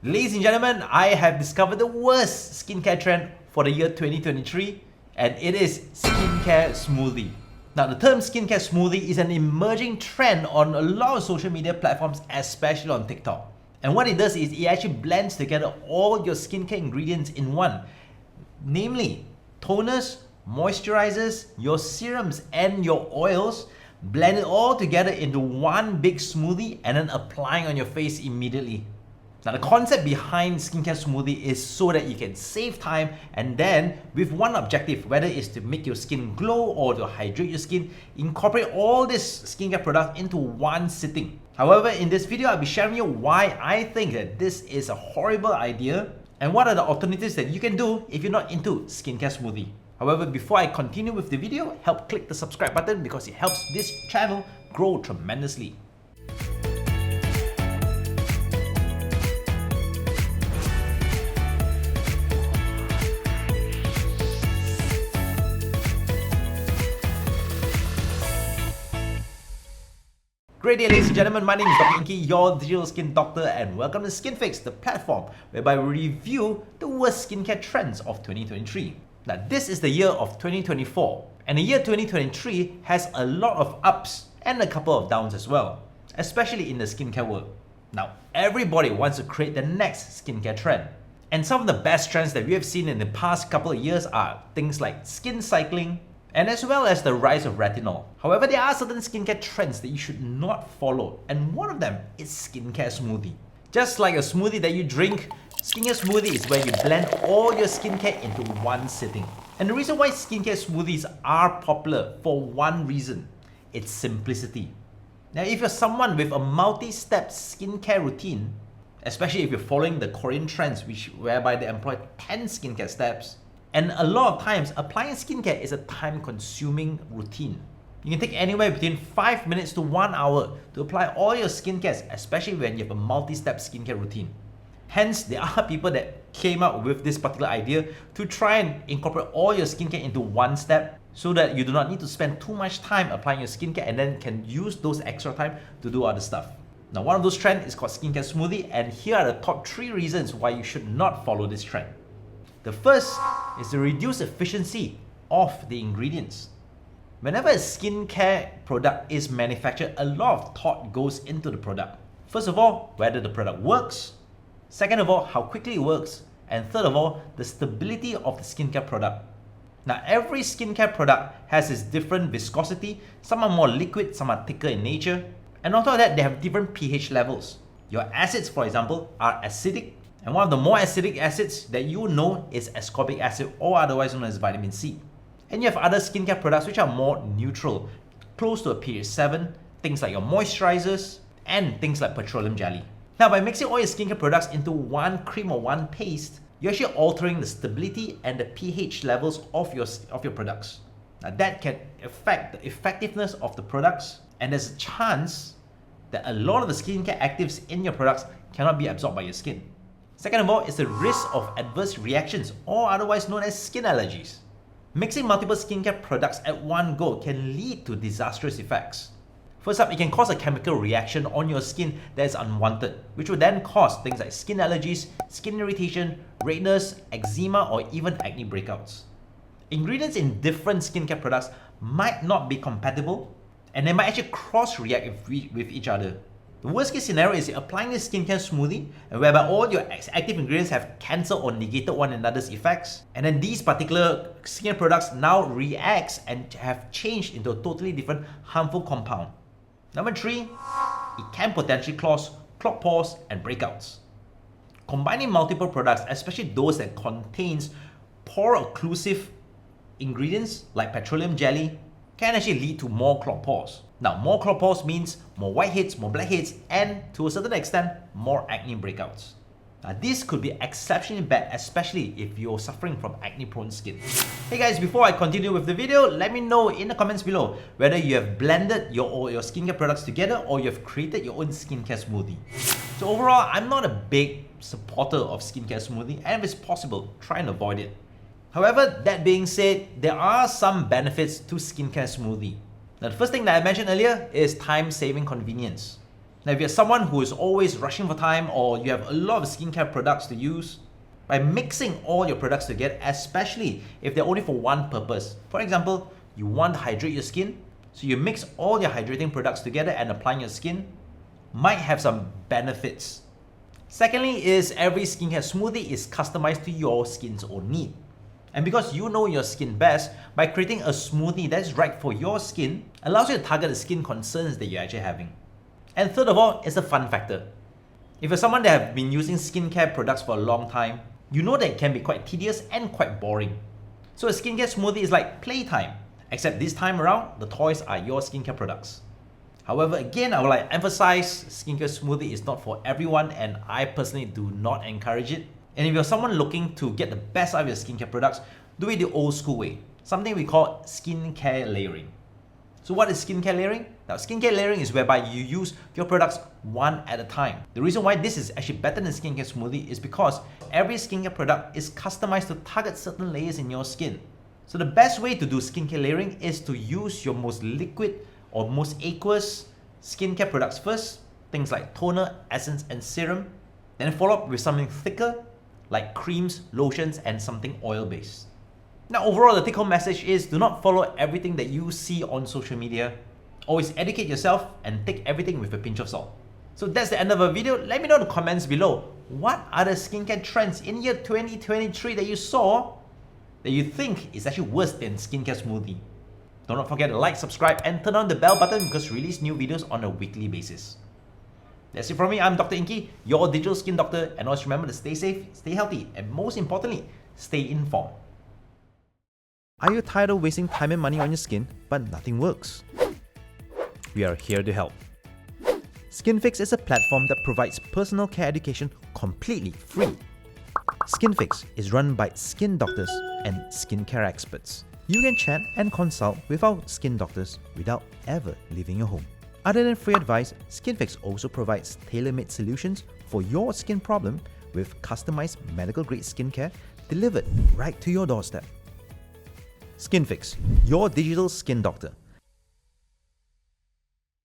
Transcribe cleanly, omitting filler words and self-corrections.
Ladies and gentlemen, I have discovered the worst skincare trend for the year 2023, and it is skincare smoothie. Now, the term skincare smoothie is an emerging trend on a lot of social media platforms, especially on TikTok. And what it does is it actually blends together all your skincare ingredients in one, namely toners, moisturizers, your serums, and your oils. Blend it all together into one big smoothie and then applying on your face immediately. Now, the concept behind skincare smoothie is so that you can save time and then with one objective, whether it's to make your skin glow or to hydrate your skin, incorporate all this skincare product into one sitting. However, in this video, I'll be sharing you why I think that this is a horrible idea and what are the alternatives that you can do if you're not into skincare smoothie. However, before I continue with the video, help click the subscribe button because it helps this channel grow tremendously. Great day, ladies and gentlemen. My name is Dr. Ingky, your digital skin doctor, and welcome to Skin Fix, the platform whereby we review the worst skincare trends of 2023. Now, this is the year of 2024, and the year 2023 has a lot of ups and a couple of downs as well, especially in the skincare world. Now, everybody wants to create the next skincare trend. And some of the best trends that we have seen in the past couple of years are things like skin cycling, and as well as the rise of retinol. However, there are certain skincare trends that you should not follow, and one of them is skincare smoothie. Just like a smoothie that you drink, skincare smoothie is where you blend all your skincare into one sitting. And the reason why skincare smoothies are popular for one reason, it's simplicity. Now, if you're someone with a multi-step skincare routine, especially if you're following the Korean trends whereby they employ 10 skincare steps, and a lot of times, applying skincare is a time-consuming routine. You can take anywhere between 5 minutes to 1 hour to apply all your skincare, especially when you have a multi-step skincare routine. Hence, there are people that came up with this particular idea to try and incorporate all your skincare into one step so that you do not need to spend too much time applying your skincare and then can use those extra time to do other stuff. Now, one of those trends is called skincare smoothie, and here are the top 3 reasons why you should not follow this trend. The first is the reduced efficiency of the ingredients. Whenever a skincare product is manufactured, a lot of thought goes into the product. First of all, whether the product works. Second of all, how quickly it works. And third of all, the stability of the skincare product. Now, every skincare product has its different viscosity. Some are more liquid, some are thicker in nature. And on top of that, they have different pH levels. Your acids, for example, are acidic. And one of the more acidic acids that you know is ascorbic acid, or otherwise known as vitamin C. And you have other skincare products which are more neutral, close to a pH 7, things like your moisturizers, and things like petroleum jelly. Now, by mixing all your skincare products into one cream or one paste, you're actually altering the stability and the pH levels of your products. Now, that can affect the effectiveness of the products, and there's a chance that a lot of the skincare actives in your products cannot be absorbed by your skin. Second of all, is the risk of adverse reactions, or otherwise known as skin allergies. Mixing multiple skincare products at one go can lead to disastrous effects. First up, it can cause a chemical reaction on your skin that is unwanted, which will then cause things like skin allergies, skin irritation, redness, eczema, or even acne breakouts. Ingredients in different skincare products might not be compatible, and they might actually cross-react with each other. The worst case scenario is you're applying this skincare smoothie and whereby all your active ingredients have cancelled or negated one another's effects, and then these particular skincare products now react and have changed into a totally different harmful compound. Number 3, it can potentially clog pores and breakouts. Combining multiple products, especially those that contains pore-occlusive ingredients like petroleum jelly, can actually lead to more clogged pores. Now, more clogged pores means more whiteheads, more blackheads, and to a certain extent, more acne breakouts. Now, this could be exceptionally bad, especially if you're suffering from acne-prone skin. Hey guys, before I continue with the video, let me know in the comments below whether you have blended your skincare products together or you have created your own skincare smoothie. So overall, I'm not a big supporter of skincare smoothie, and if it's possible, try and avoid it. However, that being said, there are some benefits to skincare smoothie. Now, the first thing that I mentioned earlier is time-saving convenience. Now, if you're someone who is always rushing for time or you have a lot of skincare products to use, by mixing all your products together, especially if they're only for one purpose. For example, you want to hydrate your skin, so you mix all your hydrating products together and apply on your skin, might have some benefits. Secondly is every skincare smoothie is customized to your skin's own need. And because you know your skin best, by creating a smoothie that's right for your skin, allows you to target the skin concerns that you're actually having. And third of all, is the fun factor. If you're someone that have been using skincare products for a long time, you know that it can be quite tedious and quite boring. So a skincare smoothie is like playtime, except this time around, the toys are your skincare products. However, again, I would like to emphasize skincare smoothie is not for everyone and I personally do not encourage it. And if you're someone looking to get the best out of your skincare products, do it the old school way, something we call skincare layering. So what is skincare layering? Now, skincare layering is whereby you use your products one at a time. The reason why this is actually better than skincare smoothie is because every skincare product is customized to target certain layers in your skin. So the best way to do skincare layering is to use your most liquid or most aqueous skincare products first, things like toner, essence, and serum, then follow up with something thicker like creams, lotions, and something oil-based. Now, overall, the take-home message is do not follow everything that you see on social media. Always educate yourself and take everything with a pinch of salt. So that's the end of our video. Let me know in the comments below. What are the skincare trends in year 2023 that you saw that you think is actually worse than skincare smoothie? Don't forget to like, subscribe, and turn on the bell button because we release new videos on a weekly basis. That's it from me. I'm Dr. Ingky, your digital skin doctor, and always remember to stay safe, stay healthy, and most importantly, stay informed. Are you tired of wasting time and money on your skin, but nothing works? We are here to help. SkinFix is a platform that provides personal care education completely free. SkinFix is run by skin doctors and skincare experts. You can chat and consult with our skin doctors without ever leaving your home. Other than free advice, SkinFix also provides tailor-made solutions for your skin problem with customized medical-grade skincare delivered right to your doorstep. SkinFix, your digital skin doctor.